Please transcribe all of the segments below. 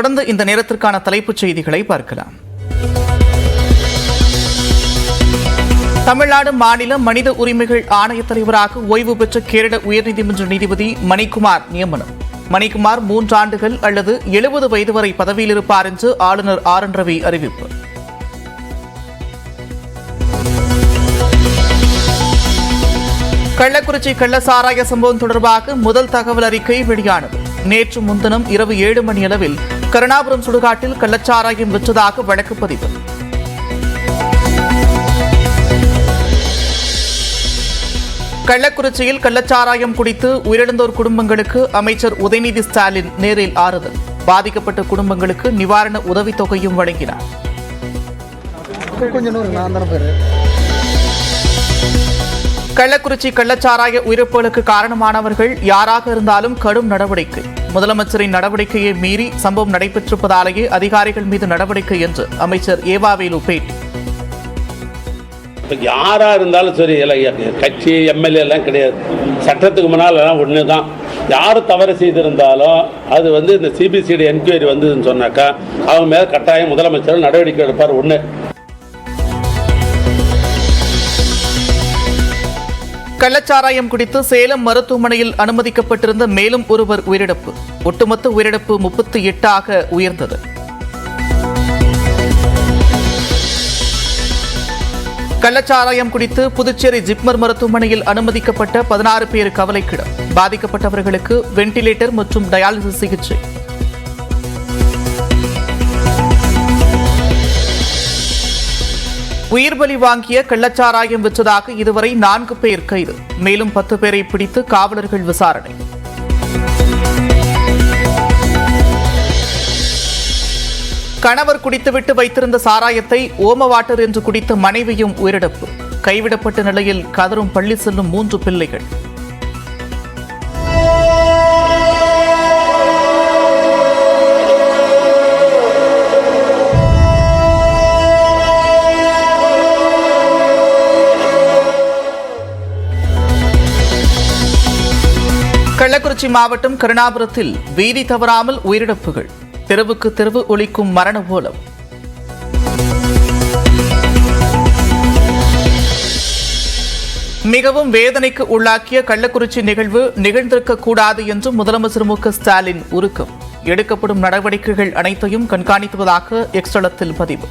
தொடர்ந்து இந்த நேரத்திற்கான தலைப்புச் செய்திகளை பார்க்கலாம். தமிழ்நாடு மாநில மனித உரிமைகள் ஆணைய தலைவராக ஓய்வு பெற்ற கேரள உயர்நீதிமன்ற நீதிபதி மணிக்குமார் நியமனம். மணிக்குமார் 3 ஆண்டுகள் அல்லது 70 வயது வரை பதவியில் இருப்பார் என்று ஆளுநர் RN ரவி அறிவிப்பு. கள்ளக்குறிச்சி கள்ளசாராய சம்பவம் தொடர்பாக முதல் தகவல் அறிக்கை வெளியானது. நேற்று முன்தினம் இரவு 7 மணி அளவில் கருணாபுரம் சுடுகாட்டில் கள்ளச்சாராயம் விற்றதாக வழக்கு பதிவு. கள்ளக்குறிச்சியில் கள்ளச்சாராயம் குடித்து உயிரிழந்தோர் குடும்பங்களுக்கு அமைச்சர் உதயநிதி ஸ்டாலின் நேரில் ஆறுதல். பாதிக்கப்பட்ட குடும்பங்களுக்கு நிவாரண உதவித்தொகையும் வழங்கினார். கள்ளக்குறிச்சி கள்ளச்சாராய உயிரிழப்புகளுக்கு காரணமானவர்கள் யாராக இருந்தாலும் கடும் நடவடிக்கை. முதலமைச்சரின் நடவடிக்கையை மீறி சம்பவம் நடைபெற்றிருப்பதாலேயே அதிகாரிகள் மீது நடவடிக்கை என்று அமைச்சர் ஏவாவேலு பேட்டி. யாரா இருந்தாலும் சரி, கட்சி எம்எல்ஏ எல்லாம் கிடையாது. சட்டத்துக்கு முன்னால் எல்லாம் ஒன்று தான். யார் தவறு செய்திருந்தாலும் அது இந்த சிபிசிஐடி என்கொயரி வந்ததுன்னு சொன்னாக்கா அவங்க மேல கட்டாயம் முதலமைச்சர் நடவடிக்கை எடுப்பார். ஒன்று. கள்ளச்சாராயம் குடித்து சேலம் மருத்துவமனையில் அனுமதிக்கப்பட்டிருந்த மேலும் ஒருவர் உயிரிழப்பு. ஒட்டுமொத்த உயிரிழப்பு 38 உயர்ந்தது. கள்ளச்சாராயம் குடித்து புதுச்சேரி ஜிப்மர் மருத்துவமனையில் அனுமதிக்கப்பட்ட 16 பேர் கவலைக்கிடம். பாதிக்கப்பட்டவர்களுக்கு வெண்டிலேட்டர் மற்றும் டயாலிசிஸ் சிகிச்சை. உயிர்பலி வாங்கிய கள்ளச்சாராயம் விற்றதாக இதுவரை 4 பேர் கைது. மேலும் 10 பேரை பிடித்து காவலர்கள் விசாரணை. கணவர் குடித்துவிட்டு வைத்திருந்த சாராயத்தை ஓம வாட்டர் என்று குடித்த மனைவியும் உயிரிழப்பு. கைவிடப்பட்ட நிலையில் கதரும் பள்ளி செல்லும் 3 பிள்ளைகள். கள்ளக்குறிச்சி மாவட்டம் கருணாபுரத்தில் வீதி தவறாமல் உயிரிழப்புகள். தெருவுக்கு தெருவு ஒலிக்கும் மரண ஓலம். மிகவும் வேதனைக்கு உள்ளாக்கிய கள்ளக்குறிச்சி நிகழ்வு நிகழ்ந்திருக்க கூடாது என்று முதலமைச்சர் மு.க. ஸ்டாலின் உருக்கம். எடுக்கப்படும் நடவடிக்கைகள் அனைத்தையும் கண்காணித்துவதாக எக்ஸ் தளத்தில் பதிவு.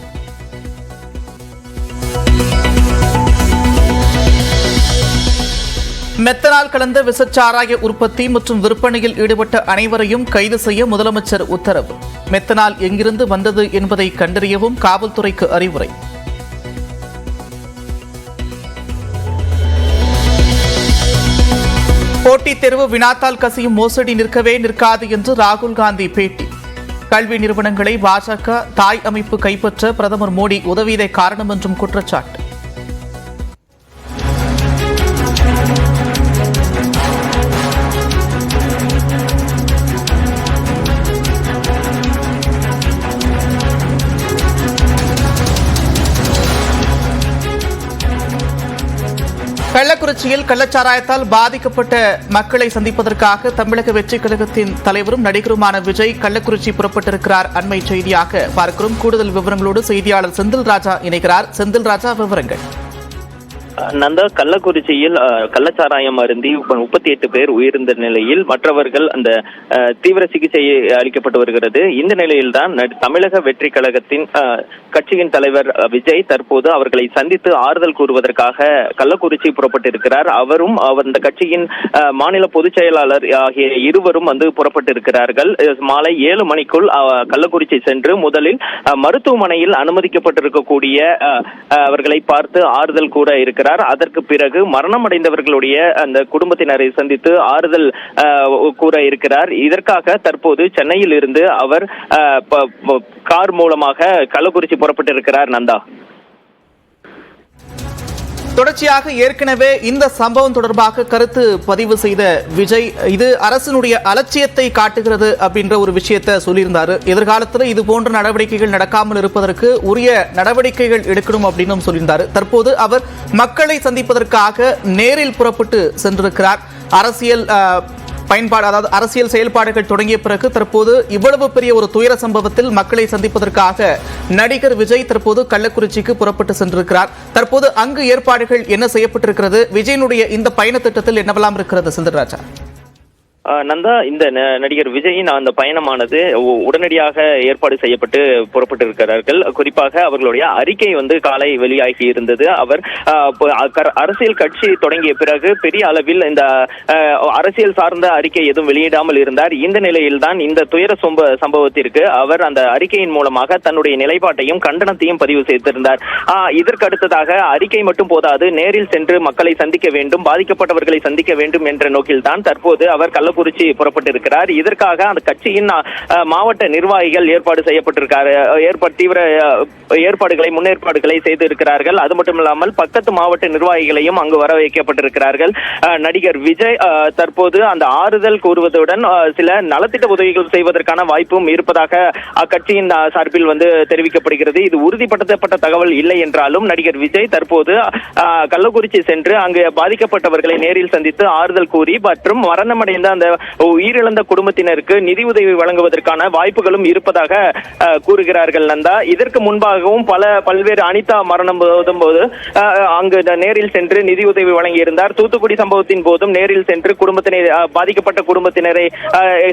மெத்தனால் கலந்த விசச்சாராய உற்பத்தி மற்றும் விற்பனையில் ஈடுபட்ட அனைவரையும் கைது செய்ய முதலமைச்சர் உத்தரவு. மெத்தனால் எங்கிருந்து வந்தது என்பதை கண்டறியவும் காவல்துறைக்கு அறிவுரை. போட்டித் தேர்வு வினாத்தாள் கசியும் மோசடி நிற்கவே நிற்காது என்று ராகுல் காந்தி பேட்டி. கல்வி நிறுவனங்களை பாஜக தாய் அமைப்பு கைப்பற்ற பிரதமர் மோடி உதவியதே காரணம் என்றும் குற்றச்சாட்டு. கள்ளக்குறிச்சியில் கள்ளச்சாராயத்தால் பாதிக்கப்பட்ட மக்களை சந்திப்பதற்காக தமிழக வெற்றிக் கழகத்தின் தலைவரும் நடிகருமான விஜய் கள்ளக்குறிச்சி புறப்பட்டிருக்கிறார். அண்மை செய்தியாக பார்க்கிறோம். கூடுதல் விவரங்களோடு செய்தியாளர் செந்தில் ராஜா இணைகிறார். செந்தில் ராஜா, விவரங்கள். நந்தா, கள்ளக்குறிச்சியில் கள்ளச்சாராயம் அருந்தி 38 பேர் உயிரிழந்த நிலையில் மற்றவர்கள் அந்த தீவிர சிகிச்சை அளிக்கப்பட்டு வருகிறது. இந்த நிலையில்தான் தமிழக வெற்றி கழகத்தின் கட்சியின் தலைவர் விஜய் தற்போது அவர்களை சந்தித்து ஆறுதல் கூறுவதற்காக கள்ளக்குறிச்சி புறப்பட்டிருக்கிறார். அவரும் அந்த கட்சியின் மாநில பொதுச் செயலாளர் ஆகிய இருவரும் புறப்பட்டிருக்கிறார்கள். மாலை 7 மணிக்குள் கள்ளக்குறிச்சி சென்று முதலில் மருத்துவமனையில் அனுமதிக்கப்பட்டிருக்கக்கூடிய அவர்களை பார்த்து ஆறுதல் கூற இருக்கிறார். அதற்கு பிறகு மரணம் அடைந்தவர்களுடைய அந்த குடும்பத்தினரை சந்தித்து ஆறுதல் கூற இருக்கிறார். இதற்காக தற்போது சென்னையில் இருந்து அவர் கார் மூலமாக கள்ளக்குறிச்சி புறப்பட்டிருக்கிறார். நந்தா, தொடர்ச்சியாக ஏற்கனவே இந்த சம்பவம் தொடர்பாக கருத்து பதிவு செய்த விஜய் இது அரசினுடைய அலட்சியத்தை காட்டுகிறது அப்படின்ற ஒரு விஷயத்தை சொல்லியிருந்தாரு. எதிர்காலத்தில் இது போன்ற நடவடிக்கைகள் நடக்காமல் இருப்பதற்கு உரிய நடவடிக்கைகள் எடுக்கணும் அப்படின்னு சொல்லியிருந்தாரு. தற்போது அவர் மக்களை சந்திப்பதற்காக நேரில் புறப்பட்டு சென்றிருக்கிறார். அரசியல் பயன்பாடு, அதாவது அரசியல் செயல்பாடுகள் தொடங்கிய பிறகு தற்போது இவ்வளவு பெரிய ஒரு துயர சம்பவத்தில் மக்களை சந்திப்பதற்காக நடிகர் விஜய் தற்போது கள்ளக்குறிச்சிக்கு புறப்பட்டு சென்றிருக்கிறார். தற்போது அங்கு ஏற்பாடுகள் என்ன செய்யப்பட்டிருக்கிறது? விஜயனுடைய இந்த பயண திட்டத்தில் என்னவெல்லாம் இருக்கிறது செந்தில்ராஜா? நந்தா, இந்த நடிகர் விஜயின் அந்த பயணமானது உடனடியாக ஏற்பாடு செய்யப்பட்டு புறப்பட்டு இருக்கிறார்கள். குறிப்பாக அவர்களுடைய அறிக்கை காலை வெளியாகி இருந்தது. அவர் அரசியல் கட்சி தொடங்கிய பிறகு பெரிய அளவில் இந்த அரசியல் சார்ந்த அறிக்கை எதுவும் வெளியிடாமல் இருந்தார். இந்த நிலையில்தான் இந்த துயர சம்பவத்திற்கு அவர் அந்த அறிக்கையின் மூலமாக தன்னுடைய நிலைப்பாட்டையும் கண்டனத்தையும் பதிவு செய்திருந்தார். இதற்கு அடுத்ததாக அறிக்கை மட்டும் போதாது, நேரில் சென்று மக்களை சந்திக்க வேண்டும், பாதிக்கப்பட்டவர்களை சந்திக்க வேண்டும் என்ற நோக்கில்தான் தற்போது அவர் கள்ளக்குறிச்சி புறப்பட்டிருக்கிறார். இதற்காக அந்த கட்சியின் மாவட்ட நிர்வாகிகள் ஏற்பாடு செய்யப்பட்டிருக்காரு. தீவிர ஏற்பாடுகளை முன்னேற்பாடுகளை செய்து இருக்கிறார்கள். அது மட்டுமில்லாமல் பக்கத்து மாவட்ட நிர்வாகிகளையும் அங்கு வர வைக்கப்பட்டிருக்கிறார்கள். நடிகர் விஜய் தற்போது அந்த ஆறுதல் கூறுவதுடன் சில நலத்திட்ட உதவிகள் செய்வதற்கான வாய்ப்பும் இருப்பதாக அக்கட்சியின் சார்பில் தெரிவிக்கப்படுகிறது. இது உறுதிப்படுத்தப்பட்ட தகவல் இல்லை என்றாலும் நடிகர் விஜய் தற்போது கள்ளக்குறிச்சி சென்று அங்கு பாதிக்கப்பட்டவர்களை நேரில் சந்தித்து ஆறுதல் கூறி மற்றும் மரணமடைந்த அந்த உயிரிழந்த குடும்பத்தினருக்கு நிதி உதவி வழங்குவதற்கான வாய்ப்புகளும் இருப்பதாக கூறுகிறார்கள். நந்தா, இதற்கு முன்பாகவும் பல்வேறு அனிதா மரணம் போது அங்கு நேரில் சென்று நிதி உதவி வழங்கியிருந்தார். தூத்துக்குடி சம்பவத்தின் போதும் நேரில் சென்று பாதிக்கப்பட்ட குடும்பத்தினரை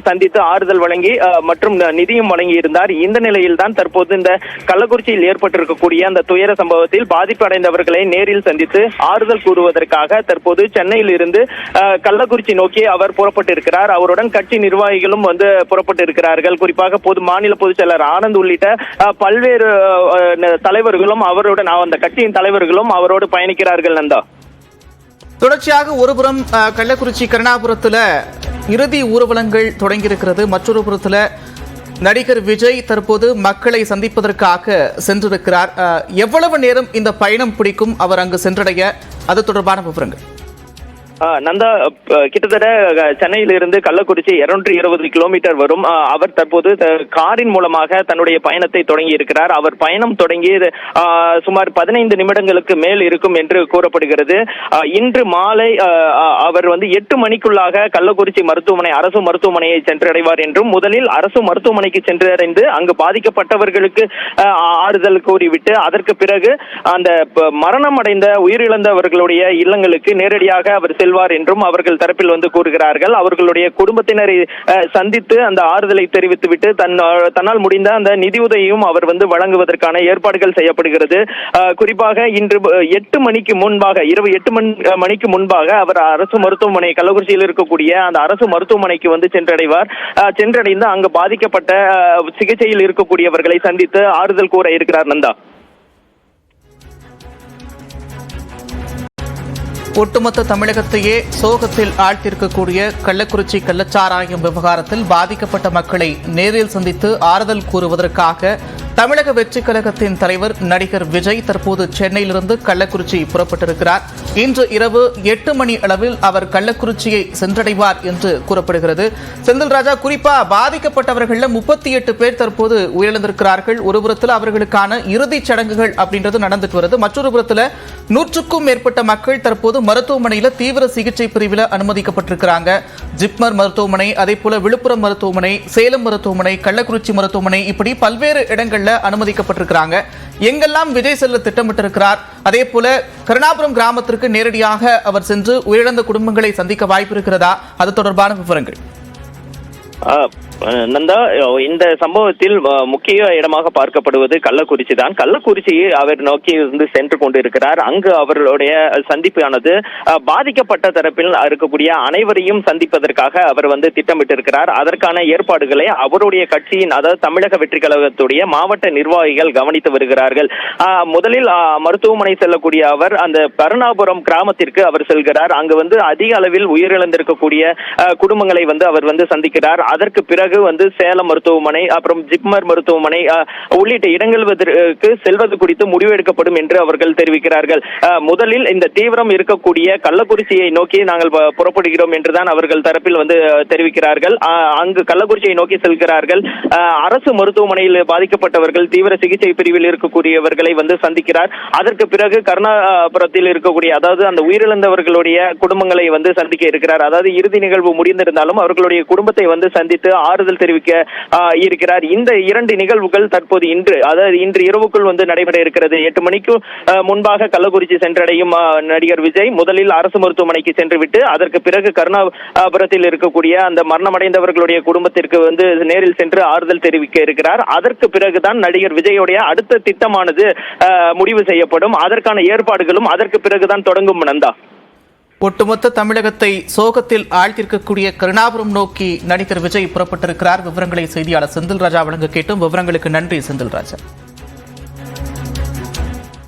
சந்தித்து ஆறுதல் வழங்கி மற்றும் நிதியும் வழங்கியிருந்தார். இந்த நிலையில் தான் தற்போது இந்த கள்ளக்குறிச்சியில் ஏற்பட்டிருக்கக்கூடிய அந்த துயர சம்பவத்தில் பாதிப்பு அடைந்தவர்களை நேரில் சந்தித்து ஆறுதல் கூறுவதற்காக தற்போது சென்னையில் இருந்து கள்ளக்குறிச்சி நோக்கி அவர் புறப்பட்டிருக்கிறார். அவருடன் கட்சி நிர்வாகிகளும் புறப்பட்டிருக்கிறார்கள். குறிப்பாக மாநில பொதுச் செயலர் ஆனந்த் உள்ளிட்ட பல்வேறு தலைவர்களும் அவருடன் அந்த கட்சியின் தலைவர்களும் அவரோடு பயணிக்கிறார்கள். நந்தா, தொடர்ச்சியாக ஒருபுறம் கள்ளக்குறிச்சி கருணாபுரத்தில் இறுதி ஊர்வலங்கள் தொடங்கியிருக்கிறது, மற்றொரு புறத்தில் நடிகர் விஜய் தற்போது மக்களை சந்திப்பதற்காக சென்றிருக்கிறார். எவ்வளவு நேரம் இந்த பயணம் பிடிக்கும் அவர் அங்கு சென்றடைய? அது தொடர்பான விவரங்கள். நந்தா, கிட்டத்தட்ட சென்னையில் இருந்து கள்ளக்குறிச்சி 220 கிலோமீட்டர் வரும். அவர் தற்போது காரின் மூலமாக தன்னுடைய பயணத்தை தொடங்கி இருக்கிறார். அவர் பயணம் தொடங்கி சுமார் 15 நிமிடங்களுக்கு மேல் இருக்கும் என்று கூறப்படுகிறது. இன்று மாலை அவர் 8 மணிக்குள்ளாக கள்ளக்குறிச்சி மருத்துவமனை, அரசு மருத்துவமனையை சென்றடைவார் என்றும், முதலில் அரசு மருத்துவமனைக்கு சென்றடைந்து அங்கு பாதிக்கப்பட்டவர்களுக்கு ஆறுதல் கூறிவிட்டு அதற்கு பிறகு அந்த மரணம் அடைந்த உயிரிழந்தவர்களுடைய இல்லங்களுக்கு நேரடியாக அவர் செல்வார் என்றும் அவர்கள் தரப்பில் கூறுகிறார்கள். அவர்களுடைய குடும்பத்தினரை சந்தித்து அந்த ஆறுதலை தெரிவித்துவிட்டு தன்னால் முடிந்த அந்த நிதியுதவியும் அவர் வழங்குவதற்கான ஏற்பாடுகள் செய்யப்படுகிறது. குறிப்பாக இன்று 8 மணிக்கு முன்பாக, இரவு 8 மணிக்கு முன்பாக அவர் அரசு மருத்துவமனை, கள்ளக்குறிச்சியில் இருக்கக்கூடிய அந்த அரசு மருத்துவமனைக்கு சென்றடைவார். சென்றடைந்து அங்கு பாதிக்கப்பட்ட சிகிச்சையில் இருக்கக்கூடியவர்களை சந்தித்து ஆறுதல் கூற இருக்கிறார். நந்தா, ஒட்டுமொத்த தமிழகத்தையே சோகத்தில் ஆழ்த்திருக்கக்கூடிய கள்ளக்குறிச்சி கள்ளச்சாராயம் விவகாரத்தில் பாதிக்கப்பட்ட மக்களை நேரில் சந்தித்து ஆறுதல் கூறுவதற்காக தமிழக வெற்றிக் கழகத்தின் தலைவர் நடிகர் விஜய் தற்போது சென்னையிலிருந்து கள்ளக்குறிச்சி புறப்பட்டிருக்கிறார். இன்று இரவு 8 மணி அளவில் அவர் கள்ளக்குறிச்சியை சென்றடைவார் என்று கூறப்படுகிறது. செந்தில்ராஜா, குறிப்பா பாதிக்கப்பட்டவர்கள் 38 பேர் தற்போது உயிரிழந்திருக்கிறார்கள். ஒரு புறத்தில் அவர்களுக்கான இறுதிச் சடங்குகள் அப்படின்றது நடந்துட்டு வருது. மற்றொரு புறத்தில் 100க்கும் மேற்பட்ட மக்கள் தற்போது மருத்துவமனையில் தீவிர சிகிச்சை பிரிவில் அனுமதிக்கப்பட்டிருக்கிறாங்க. ஜிப்மர் மருத்துவமனை, அதே போல விழுப்புரம் மருத்துவமனை, சேலம் மருத்துவமனை, கள்ளக்குறிச்சி மருத்துவமனை, இப்படி பல்வேறு இடங்கள்ல அனுமதிக்கப்பட்டிருக்கிறாங்க. எங்கெல்லாம் விஜய் செல்ல திட்டமிட்டிருக்கிறார்? அதே போல கருணாபுரம் கிராமத்திற்கு நேரடியாக அவர் சென்று உயிரிழந்த குடும்பங்களை சந்திக்க வாய்ப்பு இருக்கிறதா? அது தொடர்பான விவரங்கள். நந்தா, இந்த சம்பவத்தில் முக்கிய இடமாக பார்க்கப்படுவது கள்ளக்குறிச்சி தான். கள்ளக்குறிச்சியை அவர் நோக்கி சென்று கொண்டிருக்கிறார். அங்கு அவர்களுடைய சந்திப்பானது பாதிக்கப்பட்ட தரப்பில் இருக்கக்கூடிய அனைவரையும் சந்திப்பதற்காக அவர் திட்டமிட்டிருக்கிறார். அதற்கான ஏற்பாடுகளை அவருடைய கட்சியின், அதாவது தமிழக வெற்றி கழகத்துடைய மாவட்ட நிர்வாகிகள் கவனித்து வருகிறார்கள். முதலில் மருத்துவமனை செல்லக்கூடிய அவர் அந்த கருணாபுரம் கிராமத்திற்கு அவர் செல்கிறார். அங்கு அதிக அளவில் உயிரிழந்திருக்கக்கூடிய குடும்பங்களை அவர் சந்திக்கிறார். அதற்கு பிறகு பிறகு சேலம் மருத்துவமனை, அப்புறம் ஜிப்மர் மருத்துவமனை உள்ளிட்ட இடங்களுக்கு செல்வது குறித்து முடிவெடுக்கப்படும் என்று அவர்கள் தெரிவிக்கிறார்கள். முதலில் இந்த தீவிரம் இருக்கக்கூடிய கள்ளக்குறிச்சியை நோக்கி நாங்கள் புறப்படுகிறோம் என்றுதான் அவர்கள் தரப்பில் தெரிவிக்கிறார்கள். அங்கு கள்ளக்குறிச்சியை நோக்கி செல்கிறார்கள். அரசு மருத்துவமனையில் பாதிக்கப்பட்டவர்கள் தீவிர சிகிச்சை பிரிவில் இருக்கக்கூடியவர்களை சந்திக்கிறார். அதற்கு பிறகு கருணாபுரத்தில் இருக்கக்கூடிய, அதாவது அந்த உயிரிழந்தவர்களுடைய குடும்பங்களை சந்திக்க இருக்கிறார். அதாவது இறுதி நிகழ்வு முடிந்திருந்தாலும் அவர்களுடைய குடும்பத்தை சந்தித்து ஆறுதல் தெரிவிக்க இருக்கிறார். இந்த 2 நிகழ்வுகள் தற்போது இன்று இரவுக்குள் நடைபெற இருக்கிறது. 8 மணிக்கு முன்பாக கள்ளக்குறிச்சி சென்றடையும் நடிகர் விஜய் முதலில் அரசு மருத்துவமனைக்கு சென்றுவிட்டு அதற்கு பிறகு கருணாபுரத்தில் இருக்கக்கூடிய அந்த மரணமடைந்தவர்களுடைய குடும்பத்திற்கு நேரில் சென்று ஆறுதல் தெரிவிக்க இருக்கிறார். அதற்கு பிறகுதான் நடிகர் விஜயோடைய அடுத்த திட்டமானது முடிவு செய்யப்படும். அதற்கான ஏற்பாடுகளும் அதற்கு பிறகுதான் தொடங்கும். நந்தா, ஒட்டுமொத்த தமிழகத்தை சோகத்தில் ஆழ்த்திருக்கக்கூடிய கருணாபுரம் நோக்கி நடிகர் விஜய் புறப்பட்டிருக்கிறார். விவரங்களை செய்தியாளர் செந்தில் ராஜா வழங்க கேட்டும். விவரங்களுக்கு நன்றி செந்தில் ராஜா.